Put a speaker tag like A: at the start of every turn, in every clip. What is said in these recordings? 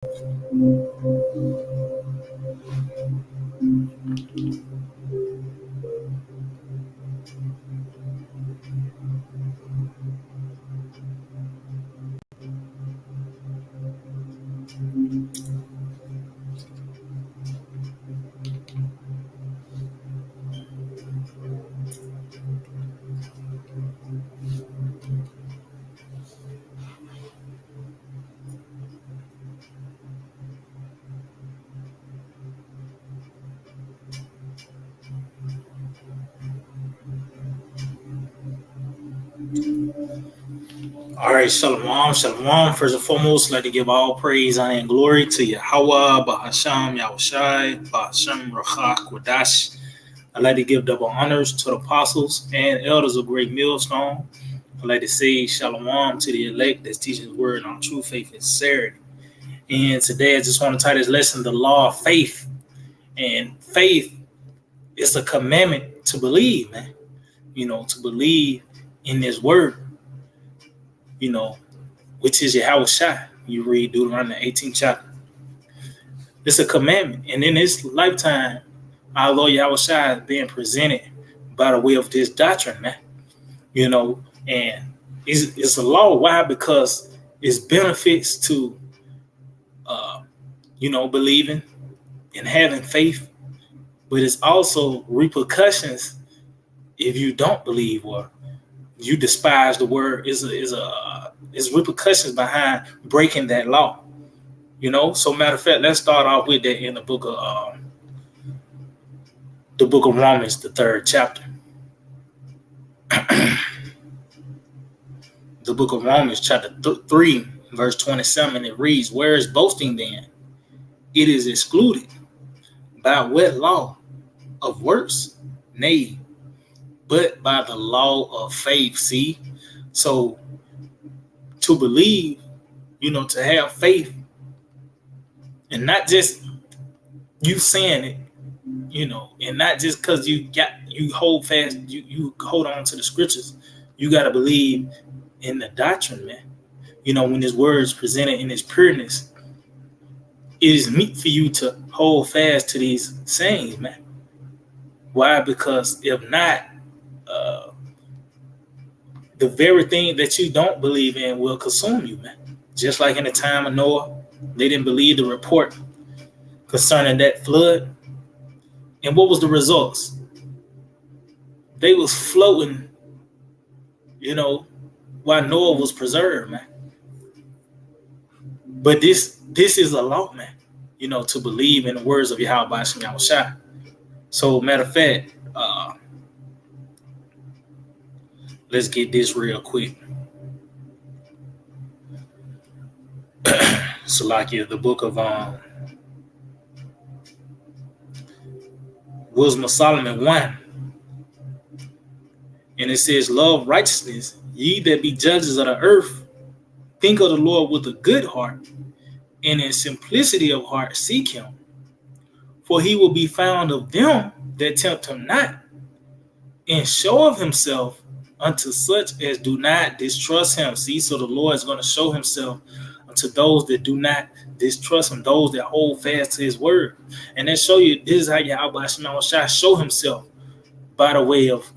A: All right, shalom, shalom. First and foremost, I'd like to give all praise, honor, and glory to Yahweh, Bahasham, Yahushai, Bahasham, Rachak, Wadash. I'd like to give double honors to the apostles and elders of Great Millstone. I'd like to say shalom to the elect that's teaching the word on true faith and sincerity. And today I just want to title this lesson, the law of faith. And faith is a commandment to believe, man. To believe in this word, which is Yahweh Shai. You read Deuteronomy 18th chapter. It's a commandment. And in this lifetime, our Lord Yahweh Shai is being presented by the way of this doctrine, man. And it's a law. Why? Because it's benefits to, believing and having faith, but it's also repercussions if you don't believe or you despise the word. Is repercussions behind breaking that law. So matter of fact, let's start off with that in the book of Romans, the 3rd chapter. The book of Romans, chapter 3, verse 27, it reads, "Where is boasting then? It is excluded. By what law? Of works? Nay, but by the law of faith." See? So to believe, to have faith, and not just you saying it, and not just because you hold fast, you hold on to the scriptures. You got to believe in the doctrine, man. When this word is presented in its pureness, it is meet for you to hold fast to these sayings, man. Why? Because if not, the very thing that you don't believe in will consume you, man. Just like in the time of Noah, they didn't believe the report concerning that flood. And what was the results? They was floating, while Noah was preserved, man. But this is a law, man, to believe in the words of Yahweh Basham Yahushai. So matter of fact, let's get this real quick. Salakia, the book of Wisdom of Solomon 1. And it says, "Love righteousness, ye that be judges of the earth, think of the Lord with a good heart, and in simplicity of heart seek him. For he will be found of them that tempt him not, and show of himself unto such as do not distrust him." See, so the Lord is going to show himself unto those that do not distrust him, those that hold fast to his word. And then show you, this is how Yahweh Shai show himself by the way of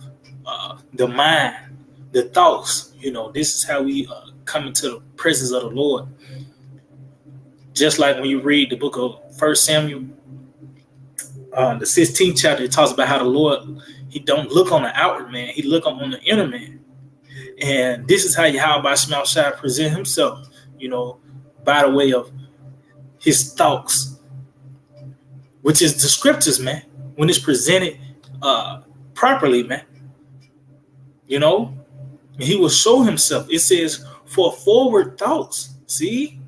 A: the mind, the thoughts. This is how we come into the presence of the Lord. Just like when you read the book of 1 Samuel, the 16th chapter, it talks about how the Lord, he don't look on the outward man, he look on the inner man. And this is how Yahweh Shai present himself, by the way of his thoughts, which is the scriptures, man, when it's presented properly, man. He will show himself. It says, "For forward thoughts, see,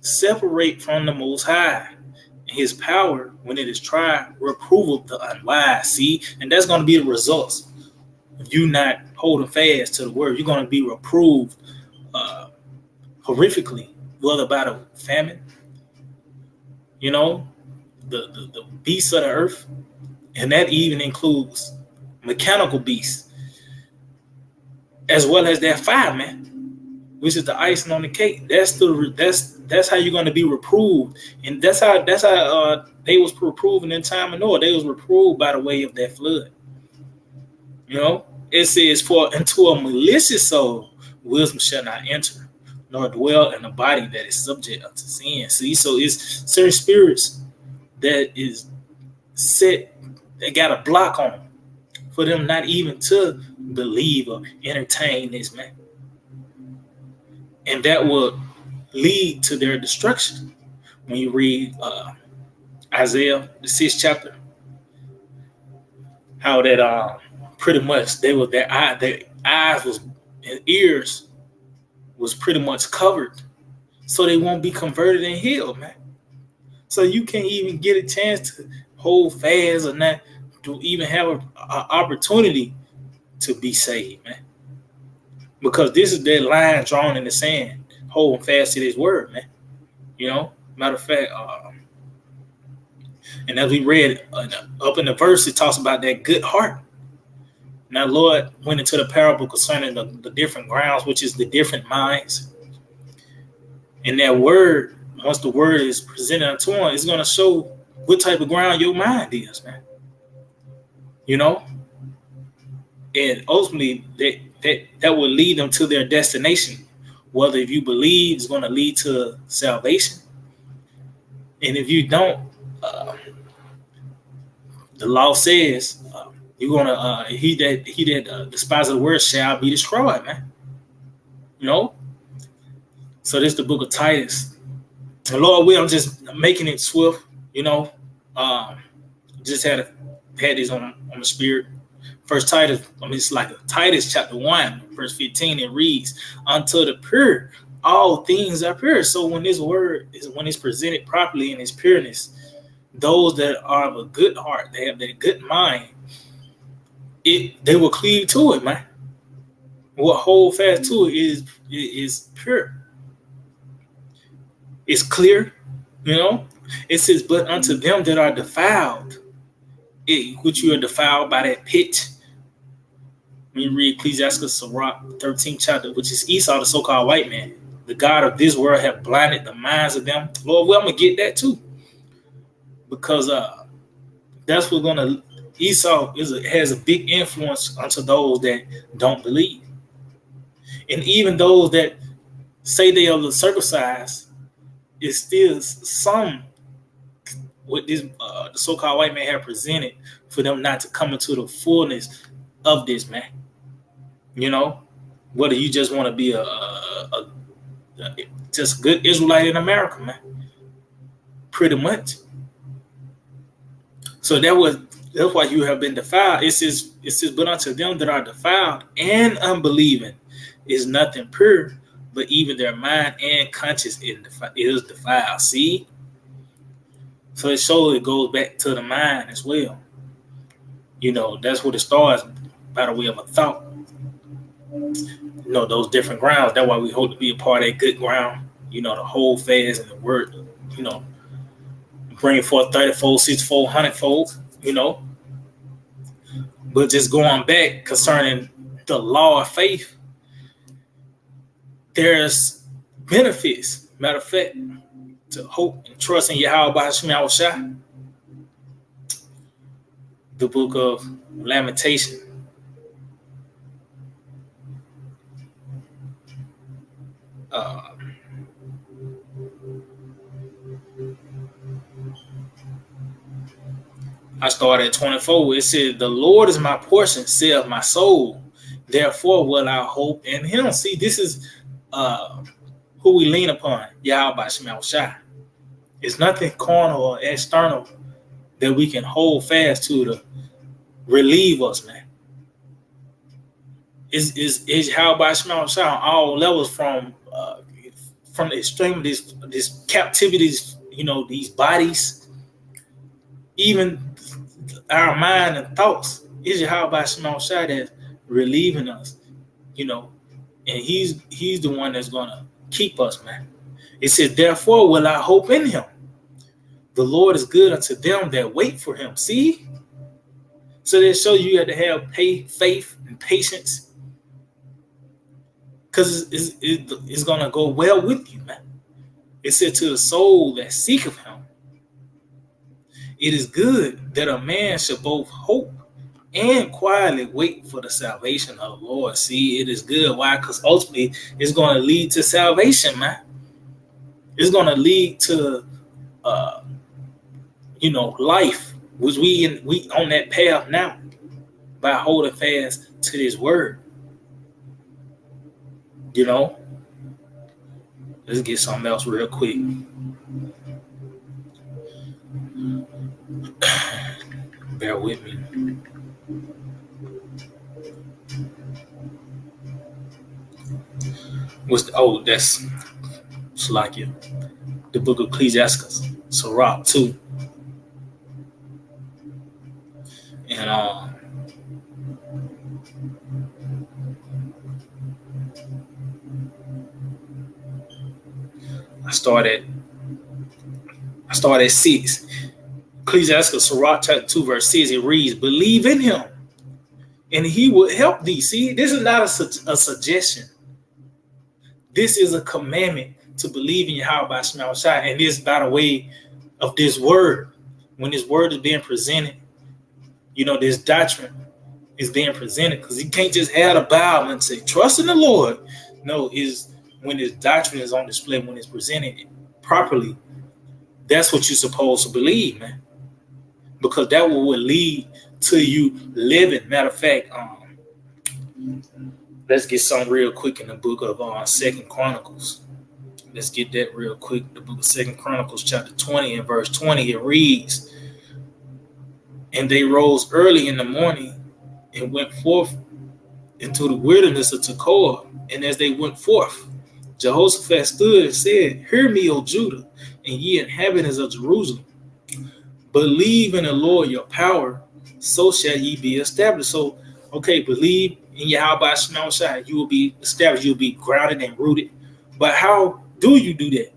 A: separate from the Most High. His power, when it is tried, reproveth the unwise." See, and that's going to be the results of you not holding fast to the word. You're going to be reproved horrifically, whether by the famine, the beasts of the earth, and that even includes mechanical beasts, as well as that fire, man, which is the icing on the cake. That's That's how you're going to be reproved, and that's how they was reproving in time of Noah. They was reproved by the way of that flood. You know, it says, "For into a malicious soul wisdom shall not enter, nor dwell in a body that is subject unto sin." See, so it's certain spirits that is set, they got a block on them for them not even to believe or entertain this, man. And that will lead to their destruction. When you read Isaiah, the 6th chapter, how that pretty much their eyes was and ears was pretty much covered, so they won't be converted and healed, man. So you can't even get a chance to hold fast or not to even have an opportunity to be saved, man. Because this is that line drawn in the sand, holding fast to this word, man. You know, matter of fact, and as we read up in the verse, it talks about that good heart. Now, Lord went into the parable concerning the different grounds, which is the different minds. And that word, once the word is presented unto him, it's going to show what type of ground your mind is, man. You know? And ultimately, that will lead them to their destination. Whether if you believe, it's going to lead to salvation. And if you don't, the law says you're gonna he that despises the word shall be destroyed, man. You know. So this is the book of Titus. And Lord, I'm just making it swift. You know, just had this on the spirit. First Titus, it's like Titus chapter 1, verse 15. It reads, "Unto the pure, all things are pure." So when this word when it's presented properly in its pureness, those that are of a good heart, they have that good mind, they will cleave to it, man. What hold fast to it is pure. It's clear, you know. It says, "But unto them that are defiled, which you are defiled by that pit." When you read Ecclesiastes 13th chapter, which is Esau, the so-called white man, "The God of this world have blinded the minds of them." Lord, well, I'm gonna get that too, because that's what's gonna. Esau has a big influence onto those that don't believe, and even those that say they are the circumcised, is still some what this the so-called white man have presented for them not to come into the fullness of this, man. You know, whether you just want to be a just good Israelite in America, man, pretty much. So that's why you have been defiled. It says, "But unto them that are defiled and unbelieving is nothing pure, but even their mind and conscience is defiled." See? So it shows it goes back to the mind as well. You know, that's what it starts by the way of a thought. You know, those different grounds. That's why we hope to be a part of that good ground. You know, the whole fast and the word, you know, bring forth 30-fold, 60-fold, 100-fold, you know. But just going back concerning the law of faith, there's benefits. Matter of fact, to hope and trust in Yahweh by Hashem Yahushua. The book of Lamentation. I started at 24. It said, "The Lord is my portion, saith my soul. Therefore will I hope in him." See, this is who we lean upon, Yahweh by Hashem Yahushua. It's nothing carnal or external that we can hold fast to relieve us, man. Is how by Hashem Yahushua on all levels, from the extreme of this captivities, you know, these bodies, even our mind and thoughts. Is Yahweh by Hashem Yahushua that's relieving us, you know, and he's the one that's gonna keep us, man. It says, "Therefore will I hope in him. The Lord is good unto them that wait for him." See? So they show you have to have faith and patience, because it's going to go well with you, man. It said, to the soul that seeketh him, it is good that a man should both hope and quietly wait for the salvation of the Lord. See, it is good. Why? Because ultimately it's going to lead to salvation, man. It's going to lead to, life, which we on that path now by holding fast to this word. Let's get something else real quick. Bear with me. That's Slakia. The book of Ecclesiastes, Sirach 2. And I started at 6. Ecclesiastes, Sirach chapter 2, verse 6, it reads, believe in him, and he will help thee. See, this is not a suggestion. This is a commandment to believe in Yahweh by Shema Shai. And this by the way of this word. When this word is being presented, this doctrine is being presented, because you can't just have a Bible and say, trust in the Lord. No, is when this doctrine is on display, when it's presented properly, that's what you're supposed to believe, man. Because that will lead to you living. Matter of fact, let's get some real quick in the book of 2 Chronicles. Let's get that real quick. The book of 2 Chronicles, chapter 20 and verse 20, it reads, and they rose early in the morning and went forth into the wilderness of Tekoa. And as they went forth, Jehoshaphat stood and said, hear me, O Judah, and ye inhabitants of Jerusalem. Believe in the Lord your power, so shall ye be established. So, believe in Yahweh Shema Shai, you will be established, you'll be grounded and rooted. But how do you do that?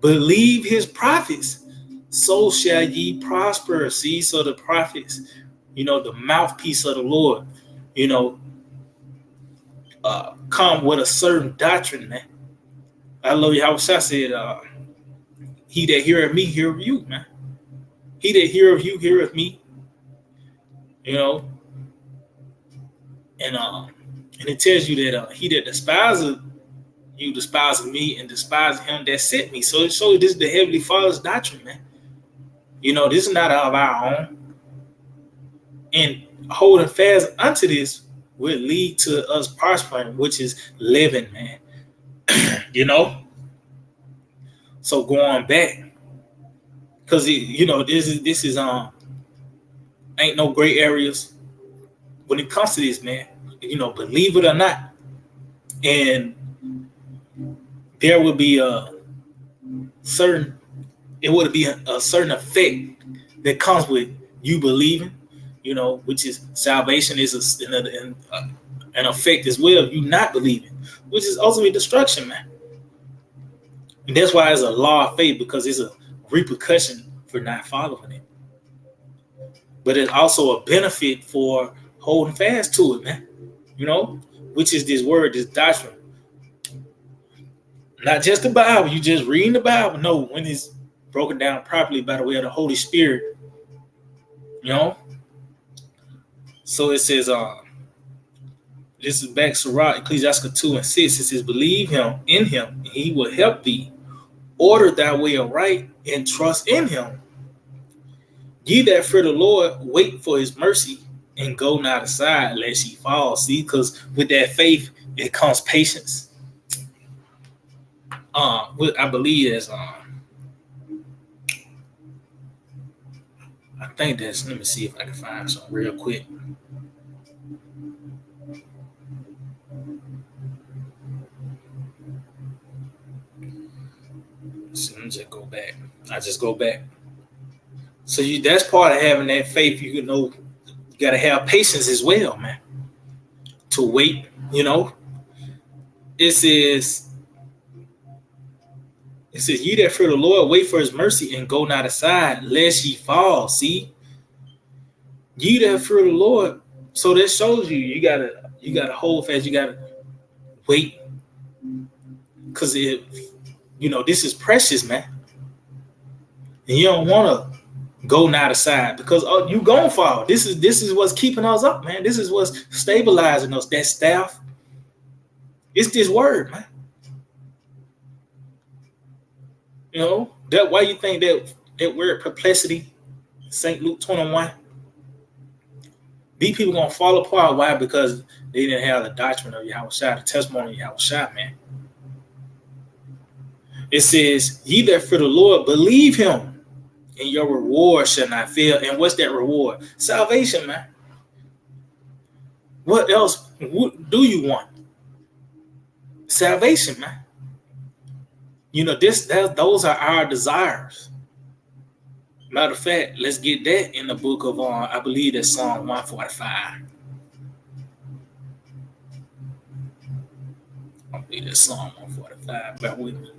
A: Believe his prophets, so shall ye prosper. See, so the prophets, the mouthpiece of the Lord, come with a certain doctrine, man. I love you how Shai said, he that heareth me, heareth you, man. He that heareth you, heareth me. And it tells you that he that despises you despises me and despises him that sent me. So it shows this is the Heavenly Father's doctrine, man. This is not of our own. And holding fast unto this will lead to us prospering, which is living, man. So going back, because this is ain't no gray areas when it comes to this, man. Believe it or not, and there would be a certain effect that comes with you believing, which is salvation is an effect as well. You not believing, which is ultimately destruction, man. And that's why it's a law of faith, because it's a repercussion for not following it. But it's also a benefit for holding fast to it, man. Which is this word, this doctrine. Not just the Bible, you just reading the Bible. No, when it's broken down properly by the way of the Holy Spirit. So it says, this is back Sirach, Ecclesiastes 2 and 6. It says, believe him in him, and he will help thee. Order thy way aright and trust in him. Ye that fear the Lord, wait for his mercy, and go not aside lest ye fall. See, because with that faith, it comes patience. I believe that's I think that's, let me see if I can find something real quick. So let me just go back. I just go back. So that's part of having that faith. You got to have patience as well, man. To wait, It says, ye that fear the Lord, wait for his mercy and go not aside, lest ye fall. See? Ye that fear the Lord. So that shows you gotta hold fast, you gotta wait. Because This is precious, man. And you don't want to go now the side because you gonna fall. This is what's keeping us up, man. This is what's stabilizing us. That staff. It's this word, man. That why you think that word perplexity, St. Luke 21. These people gonna fall apart. Why? Because they didn't have the doctrine of Yahushua, the testimony of Yahushua, man. It says, "Ye that fear the Lord, believe Him, and your reward shall not fail." And what's that reward? Salvation, man. What else do you want? Salvation, man. Those are our desires. Matter of fact, let's get that in the book of I believe that's Psalm 145. I believe that's Psalm 145. Bear with me.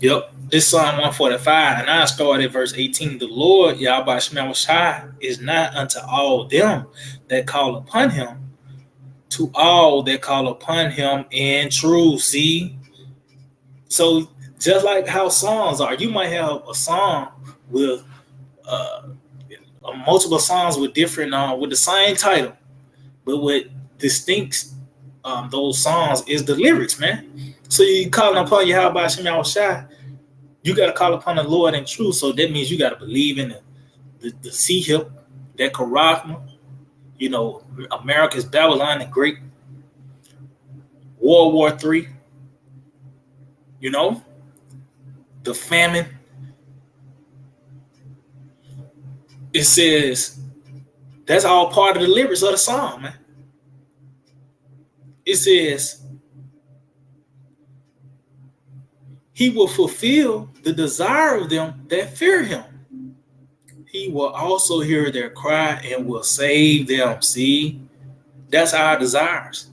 A: Yep, this Psalm 145, and I start at verse 18. The Lord, Yahweh Shai, is not unto all them that call upon Him, to all that call upon Him in truth. See? So just like how songs are, you might have a song with multiple songs with different with the same title, but what distincts those songs is the lyrics, man. So you calling upon Yahweh Shai, you got to call upon the Lord in truth. So that means you got to believe in the sea hip, that Karachma, America's Babylon the Great, World War III, the famine. It says that's all part of the lyrics of the song, man. It says, He will fulfill the desire of them that fear Him. He will also hear their cry and will save them. See, that's our desires.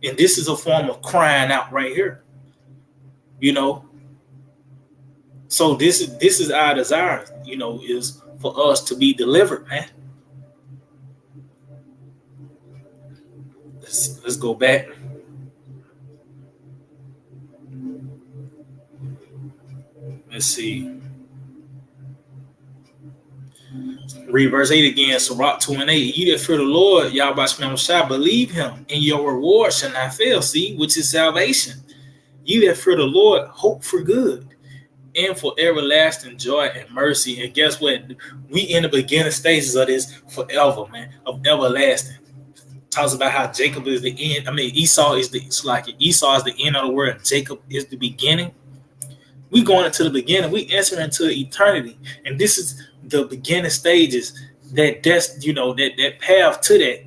A: And this is a form of crying out right here. So this is our desire, is for us to be delivered, man. Let's go back. Let's see. Read verse 8 again. Sirach 2 and 8. Ye that fear the Lord, Yahweh shall believe Him, and your reward shall not fail. See, which is salvation. Ye that fear the Lord, hope for good, and for everlasting joy and mercy. And guess what? We in the beginning stages of this forever, man, of everlasting. Talks about how Jacob is the end. Esau is the end of the world. Jacob is the beginning. We going into the beginning. We enter into eternity, and this is the beginning stages. That path to that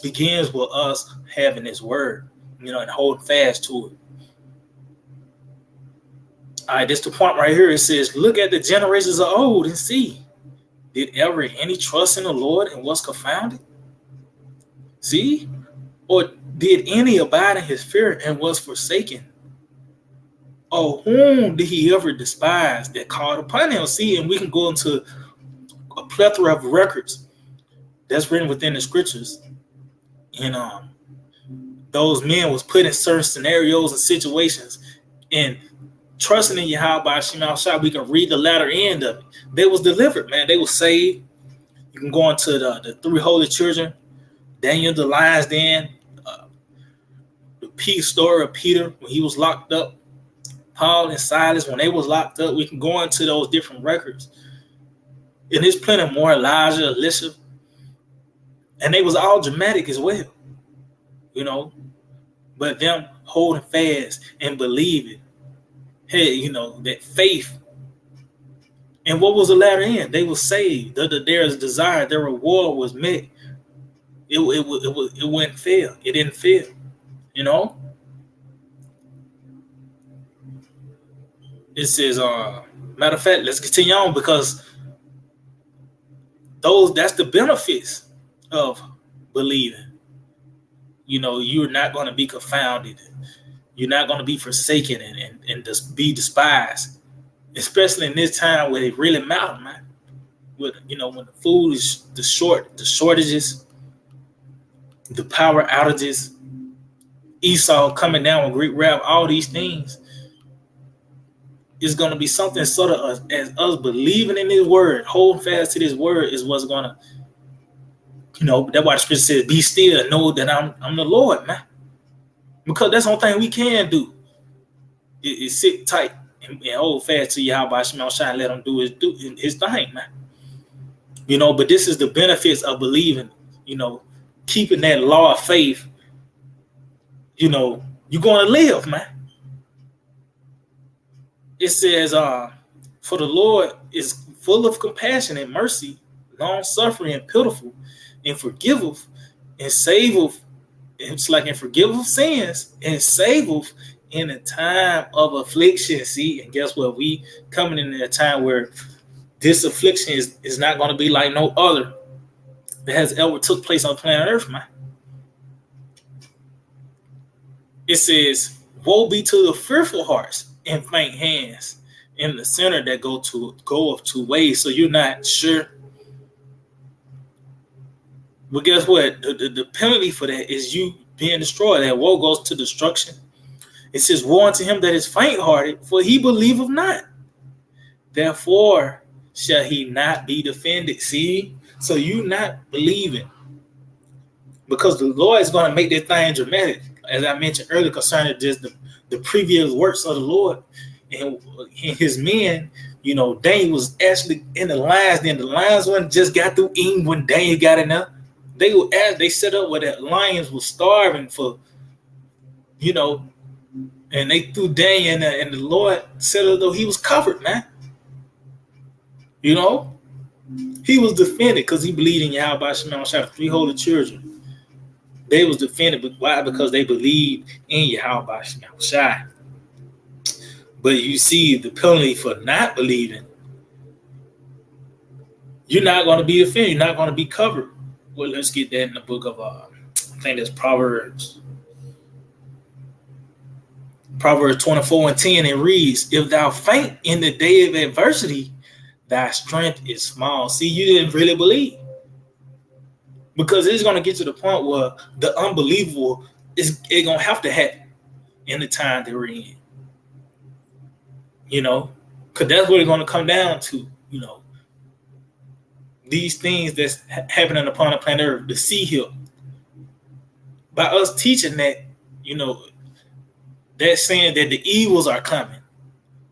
A: begins with us having His word, and holding fast to it. All right, this the point right here. It says, "Look at the generations of old and see, did ever any trust in the Lord and was confounded? See, or did any abide in His fear and was forsaken? Or whom did He ever despise that called upon Him?" See, and we can go into a plethora of records that's written within the scriptures. And those men was put in certain scenarios and situations, and trusting in Yahweh Shema Shai, we can read the latter end of it. They was delivered, man. They was saved. You can go into the three holy children, Daniel, the lion's den, the peace story of Peter when he was locked up, Paul and Silas when they was locked up. We can go into those different records. And there's plenty more, Elijah, Elisha. And they was all dramatic as well, But them holding fast and believing, hey, that faith. And what was the latter end? They were saved. Their desire, their reward was met. It wouldn't fail. It didn't fail, It says, matter of fact, let's continue on, because that's the benefits of believing. You're not going to be confounded. You're not going to be forsaken and just be despised, especially in this time where it really matters, man. with when the food is the shortages, the power outages, Esau coming down with Greek rap, all these things is going to be something sort of as us believing in His word, hold fast to this word is what's going to, that's why the scripture says, "Be still and know that I'm the Lord, man." Because that's the only thing we can do is sit tight and hold fast to Yahweh Shema Shai and let Him do his thing, man. But this is the benefits of believing, keeping that law of faith. You're going to live, man. It says, "For the Lord is full of compassion and mercy, long suffering and pitiful, and forgiveth and saveth." It's like and forgiveth sins and saveth in a time of affliction. See, and guess what? We coming in a time where this affliction is not going to be like no other that has ever took place on planet Earth, man. It says, "Woe be to the fearful hearts and faint hands in the sinner that go of two ways." So you're not sure. But guess what? The penalty for that is you being destroyed. That woe goes to destruction. It says, "Woe unto him that is faint-hearted, for he believeth not. Therefore shall he not be defended." See? So you not believing. Because the Lord is going to make this thing dramatic. As I mentioned earlier concerning just the previous works of the Lord. And his men, Daniel was actually in the lions. Then the lions one just got through eating when Daniel got in there. They set up where the lions were starving for, and they threw Daniel in there, and the Lord said as though he was covered, man. He was defended because he believed in Yahweh Shema Shai, 3 holy children. They was defended, but why? Because they believed in Yahweh Shema Shai. But you see the penalty for not believing. You're not going to be defended. You're not going to be covered. Well, let's get that in the book of, I think that's Proverbs. Proverbs 24:10, it reads, "If thou faint in the day of adversity, thy strength is small." See, you didn't really believe. Because it's going to get to the point where the unbelievable is going to have to happen in the time that we're in. Because that's what it's going to come down to, these things that's happening upon the planet Earth, the sea hill. By us teaching that, that's saying that the evils are coming.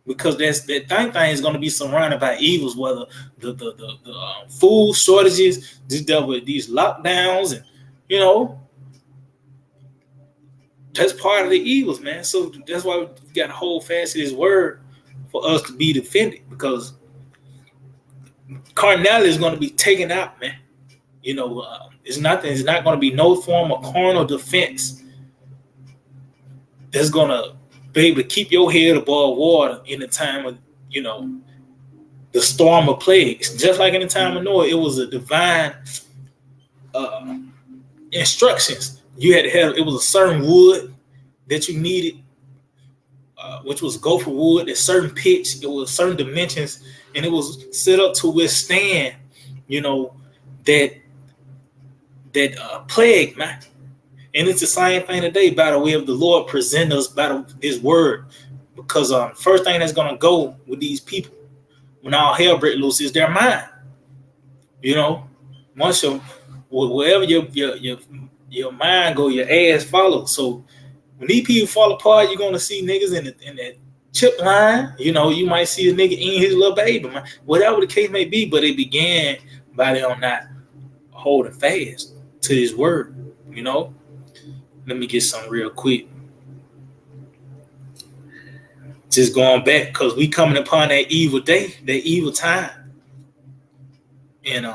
A: Because that thing is going to be surrounded by evils, whether the food shortages, these lockdowns, and that's part of the evils, man. So that's why we got to hold fast to His word for us to be defended, because carnality is going to be taken out, man. It's not going to be no form of carnal defense that's going to be able to keep your head above water in the time of, the storm of plagues. Just like in the time of Noah, it was a divine instructions. You had to have, it was a certain wood that you needed, which was gopher wood, a certain pitch, it was certain dimensions, and it was set up to withstand, that plague, man. And it's the same thing today by the way of the Lord present us by His word. Because first thing that's going to go with these people when all hell breaks loose is their mind. Once wherever your mind go, your ass follows. So when these people fall apart, you're going to see niggas in that chip line. You might see a nigga eating his little baby, man. Whatever the case may be, but it began by them not holding fast to His word. Let me get some real quick. Just going back, because we coming upon that evil day, that evil time. And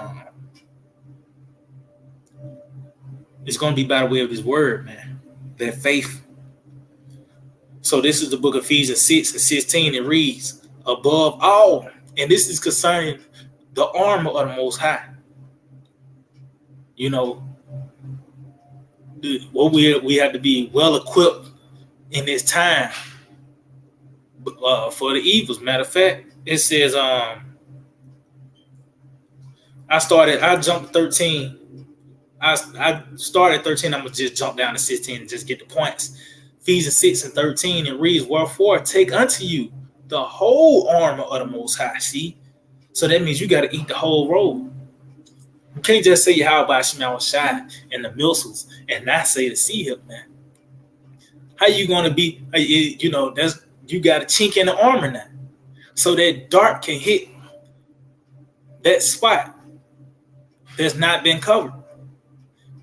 A: it's going to be by the way of His word, man. That faith. So this is the book of Ephesians 6:16. It reads, "Above all," and this is concerning the armor of the Most High. What we have to be well equipped in this time for the evils. Matter of fact, it says I jumped 13. I started 13. I'm going to just jump down to 16 and just get the points. Ephesians 6 and 13, it reads, wherefore take unto you the whole armor of the Most High. See? So that means you got to eat the whole roll. You can't just say how about Shemel Shai and the missiles and not say the sea hip, man. How you going to be, that's you got a chink in the armor now. So that dart can hit that spot that's not been covered.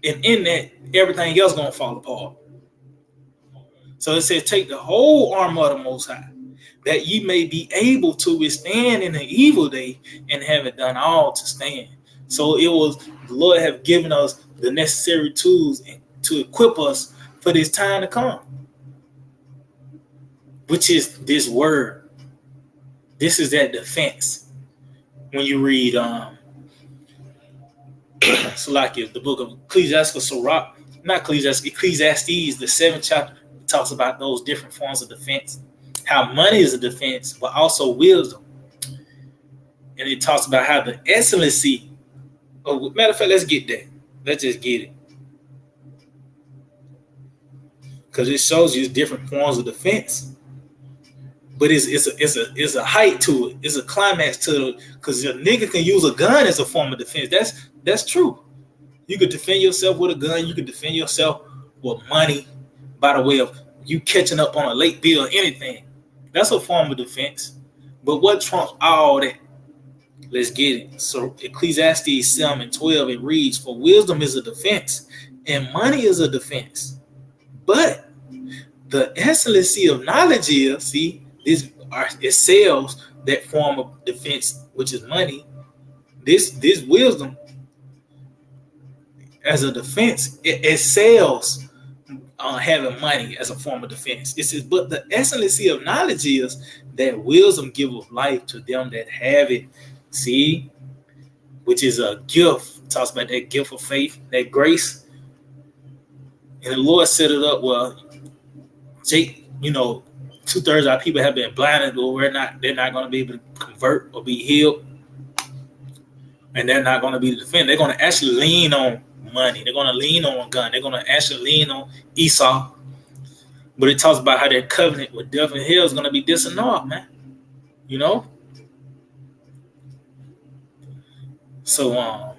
A: And in that, everything else going to fall apart. So it says, take the whole armor of the Most High, that ye may be able to withstand in the evil day and have it done all to stand. So it was the Lord have given us the necessary tools to equip us for this time to come, which is this word. This is that defense. When you read so like the book of Ecclesiastes, Ecclesiastes, the 7th chapter, it talks about those different forms of defense. How money is a defense, but also wisdom. And it talks about how the excellency of, matter of fact, let's get that. Let's just get it. Because it shows you different forms of defense. But it's a height to it. It's a climax to it. Because a nigga can use a gun as a form of defense. That's true. You could defend yourself with a gun. You could defend yourself with money by the way of you catching up on a late bill or anything. That's a form of defense. But what trumps all that? Let's get it. So Ecclesiastes 7 and 12, it reads, for wisdom is a defense and money is a defense. But the excellency of knowledge is, see, it sells that form of defense, which is money. This wisdom as a defense, it sells having money as a form of defense. It says, but the excellency of knowledge is that wisdom giveth life to them that have it. See, which is a gift. It talks about that gift of faith, that grace. And the Lord set it up well. Jake, 2/3 of our people have been blinded, or they're not going to be able to convert or be healed. And they're not going to be defended. They're going to actually lean on money. They're going to lean on a gun. They're going to actually lean on Esau. But it talks about how their covenant with death and hell is going to be disannulled, man. So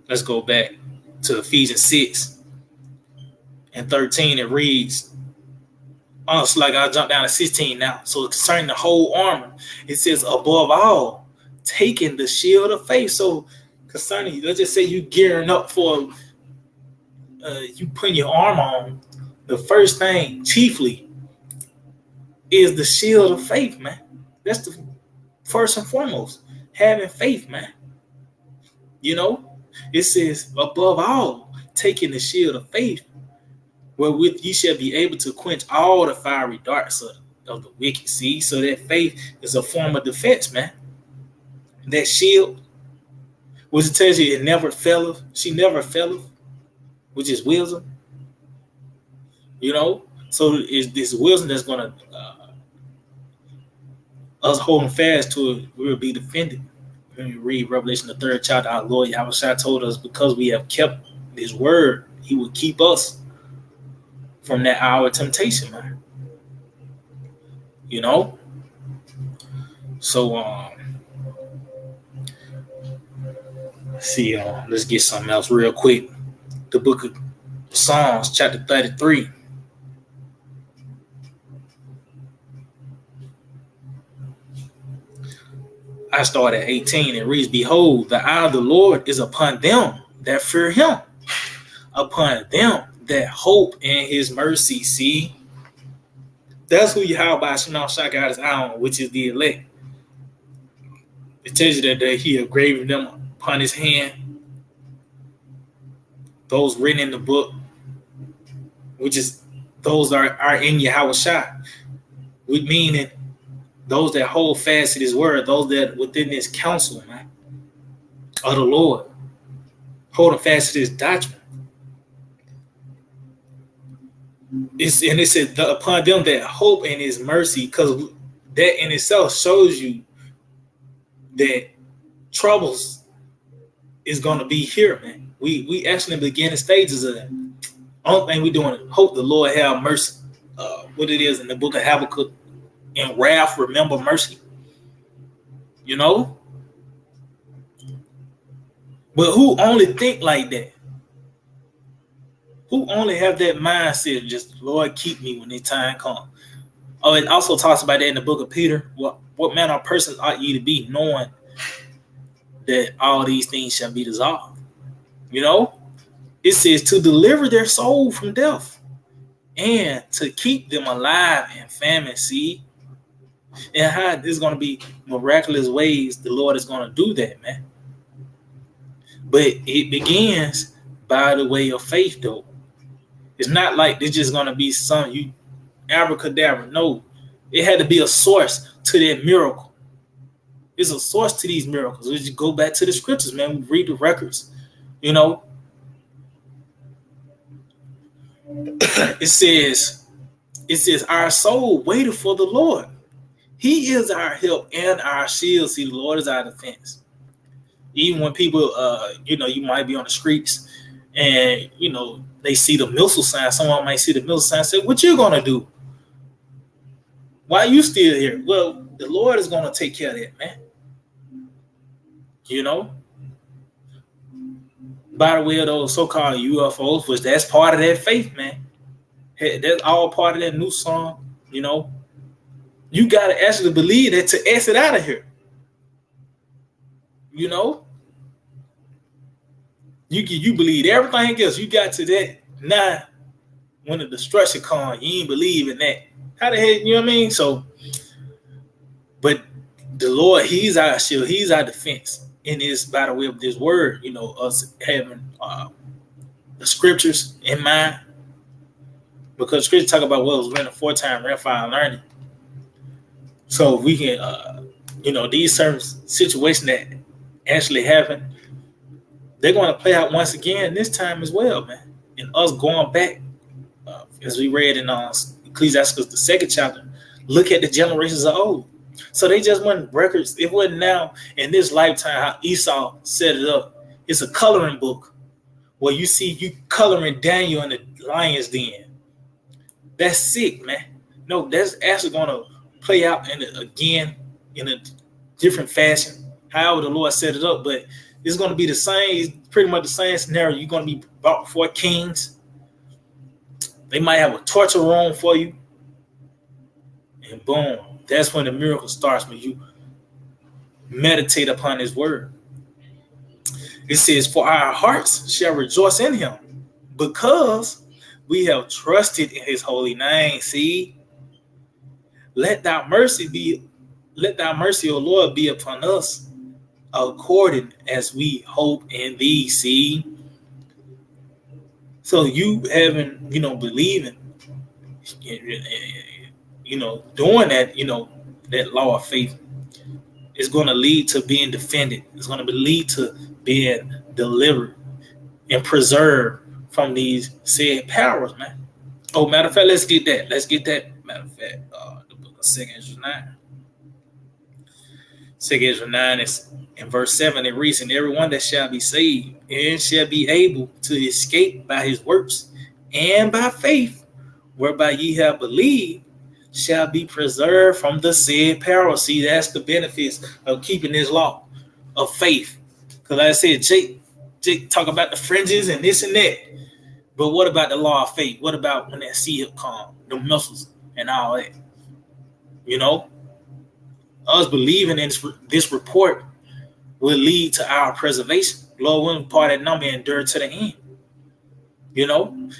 A: let's go back to Ephesians 6 and 13. It reads, it's like I'll jump down to 16 now. So concerning the whole armor, it says, above all, taking the shield of faith. So concerning, let's just say you gearing up for, you putting your armor on, the first thing chiefly is the shield of faith, man. That's the first and foremost, having faith, man. It says, above all, taking the shield of faith, wherewith ye shall be able to quench all the fiery darts of the wicked. See, so that faith is a form of defense, man. That shield, which it tells you it never faileth. She never faileth, which is wisdom. So it's this wisdom that's going to us holding fast to it, we will be defended. When you read Revelation, the 3rd chapter, our Lord Yahweh told us, because we have kept his word, he will keep us from that hour of temptation, man. So see, let's get something else real quick. The book of Psalms, chapter 33. I start at 18. It reads, behold, the eye of the Lord is upon them that fear him, upon them that hope in his mercy. See, that's who Yahweh Shai got his eye on, which is the elect. It tells you that he engraved them upon his hand. Those written in the book, which is those are in Yahweh Shai, which meaning those that hold fast to his word, those that within this counsel, man, of the Lord, holding fast to this doctrine. It said upon them that hope in his mercy, because that in itself shows you that troubles is gonna be here, man. We actually in the beginning stages of that. Only thing we doing is hope the Lord have mercy. What it is in the book of Habakkuk, in wrath remember mercy. You know? But who only think like that? Who only have that mindset, just Lord keep me when the time comes? Oh, it also talks about that in the book of Peter. What manner of person ought ye to be, knowing that all these things shall be dissolved? You know? It says to deliver their soul from death and to keep them alive in famine. See? And how there's going to be miraculous ways the Lord is going to do that, man. But it begins by the way of faith, though. It's not like it's just going to be some you abracadabra. No, it had to be a source to that miracle. It's a source to these miracles. We just go back to the scriptures, man. We read the records. You know, it says, our soul waited for the Lord. He is our help and our shield. See, the Lord is our defense. Even when people, you might be on the streets and, they see the missile sign. Someone might see the missile sign and say, what you going to do? Why are you still here? Well, the Lord is going to take care of that, man. You know? By the way of those so-called UFOs, which that's part of that faith, man. Hey, that's all part of that new song, you know? You got to actually believe that to exit out of here. You know? You believe everything else. You got to that. Now, when the destruction comes, you ain't believe in that. How the heck, you know what I mean? So, but the Lord, He's our shield. He's our defense. And it's by the way of this word, us having the scriptures in mind. Because scripture talk about what was written aforetime, refined learning. So we can, these certain situations that actually happen, they're going to play out once again this time as well, man. And us going back, as we read in Ecclesiastes, the second chapter, look at the generations of old. So they just went records. It wasn't now in this lifetime how Esau set it up. It's a coloring book where you see you coloring Daniel in the lion's den. That's sick, man. No, that's actually going to play out in a different fashion, however the Lord set it up. But it's going to be the same, pretty much the same scenario. You're going to be brought before kings. They might have a torture room for you. And boom, that's when the miracle starts, when you meditate upon His word. It says, for our hearts shall rejoice in Him, because we have trusted in His holy name. See, let thy mercy, O Lord, be upon us, according as we hope in Thee. See, so you having, believing, doing that, that law of faith is going to lead to being defended. It's going to lead to being delivered and preserved from these said powers, man. Oh, matter of fact, let's get that. Matter of fact, the book of 2 Ezra 9. 2 Ezra 9 is in verse 7. It reads, and everyone that shall be saved and shall be able to escape by his works and by faith, whereby ye have believed, shall be preserved from the said peril. See, that's the benefits of keeping this law of faith. Because like I said, Jake talk about the fringes and this and that. But what about the law of faith? What about when that sea comes, the missiles and all that? Us believing in this report will lead to our preservation. Lord willing, part of that number endure to the end.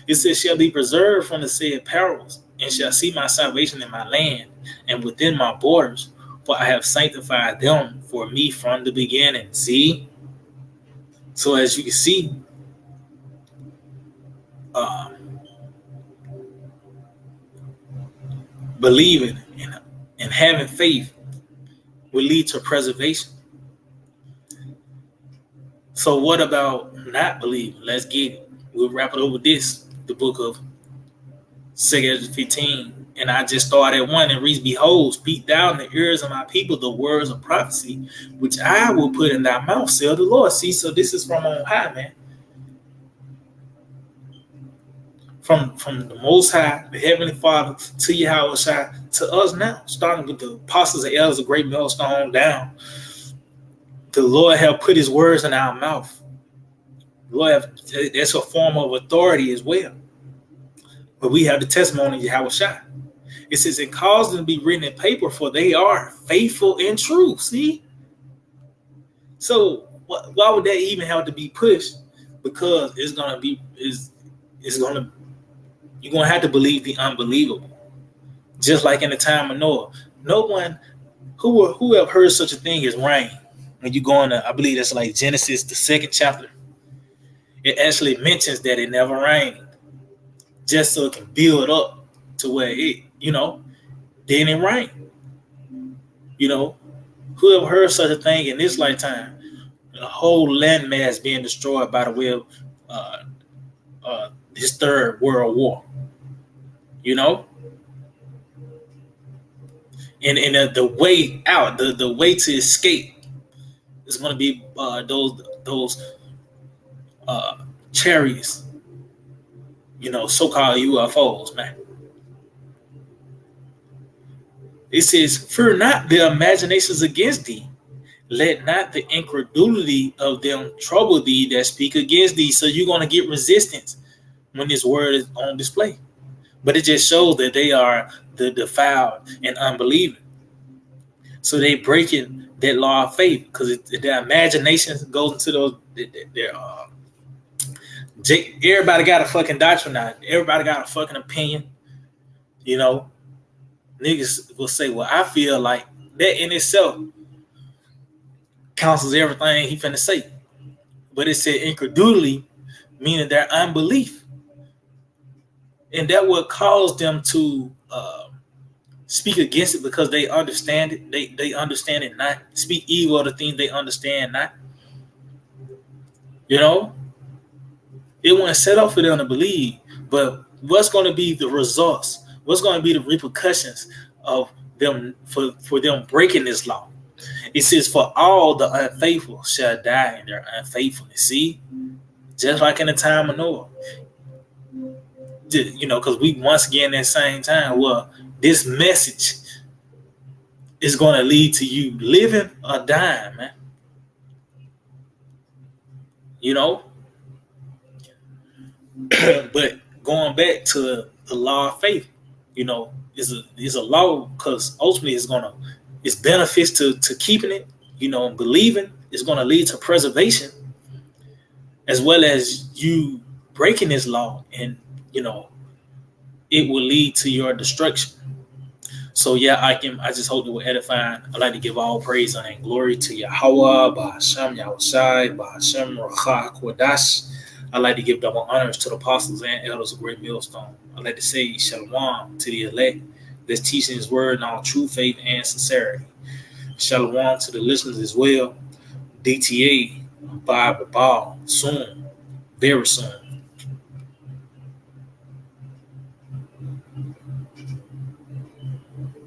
A: It says, shall be preserved from the said perils, and shall see my salvation in my land and within my borders, for I have sanctified them for me from the beginning. See? So as you can see, believing and having faith will lead to preservation. So what about not believing? Let's get it. We'll wrap it over this, the book of 2 Ezra 15, And I just started at one and reads, behold, speak down in the ears of my people the words of prophecy, which I will put in thy mouth, saith the Lord. See, so this is from on high, man. From the Most High, the Heavenly Father, to Yahweh to us now, starting with the apostles and elders, a great millstone down. The Lord have put his words in our mouth. The Lord have, that's a form of authority as well. But we have the testimony of Yahweh. It says, it caused them to be written in paper, for they are faithful and true. See? So why would that even have to be pushed? Because it's going to be, you're going to have to believe the unbelievable. Just like in the time of Noah. No one who have heard such a thing as rain. When you go into, I believe that's like Genesis, the 2nd chapter. It actually mentions that it never rained. Just so it can build up to where it, then it rained. Who have heard such a thing in this lifetime? A whole landmass being destroyed by the way of this third world war. And the way out, the way to escape is going to be those chariots, so-called UFOs, man. It says, fear not their imaginations against thee. Let not the incredulity of them trouble thee that speak against thee. So you're going to get resistance when this word is on display. But it just shows that they are the defiled and unbelieving. So they breaking that law of faith because their imagination goes into those. Everybody got a fucking doctrine now. Everybody got a fucking opinion. Niggas will say, well, I feel like that in itself counts as everything he finna say. But it said incredulity, meaning their unbelief. And that will cause them to speak against it because they understand it. They understand it not. Speak evil of the things they understand not. It wasn't set up for them to believe. But what's going to be the results? What's going to be the repercussions of them for them breaking this law? It says, for all the unfaithful shall die in their unfaithfulness. See? Just like in the time of Noah. Because we once again at the same time, well, this message is going to lead to you living or dying, man. But going back to the law of faith, is a law because ultimately it's benefits to keeping it, believing. It's going to lead to preservation as well as you breaking this law, and it will lead to your destruction. So yeah, I just hope it will edify. I'd like to give all praise and glory to Yahweh, Ba'Hashem, Yahushai, Ba'Hashem, Racha, Kodash. I'd like to give double honors to the apostles and elders of Great Millstone. I'd like to say shalom to the elect that's teaching his word in all true faith and sincerity. Shalom to the listeners as well. DTA, Bible Ball, soon, very soon.